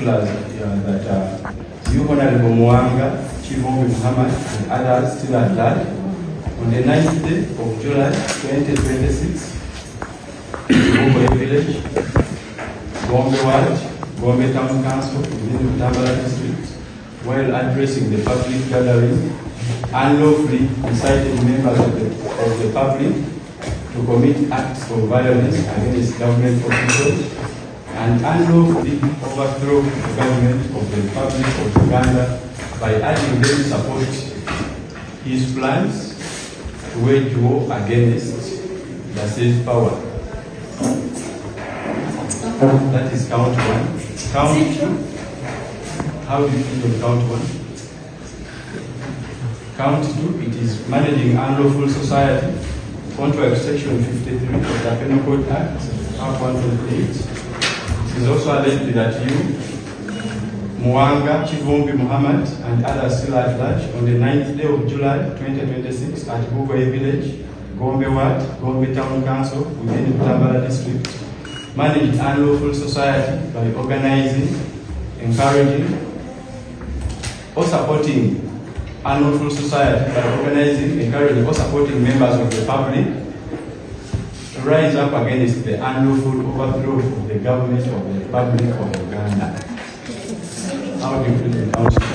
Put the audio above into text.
particulars that you, Honorable Mwanga, Chief Muhammad, and others still at large, on the 9th day of July 2026, Gombe Village, Gombe Ward, Gombe Town Council within the Butambala district, while addressing the public gathering, unlawfully incited members of the public to commit acts of violence against government officials and unlawfully overthrow the government of the Republic of Uganda by urging them to support his plans to wage war against the said power. That is count one. Count two. How do you feel on count one? Count two, it is managing unlawful society, contrary to section 53 of the Penal Code Act, Act 128. It is also alleged that you, Mwanga, Chief Muhammad, and others still at large on the 9th day of July 2026 at Bugwe Village, Gombe Ward, Gombe Town Council within the Butambala district, managed unlawful society by organizing, encouraging, or supporting unlawful society by organizing, encouraging, or supporting members of the public to rise up against the unlawful overthrow of the government of the Republic of Uganda. How do you feel the council?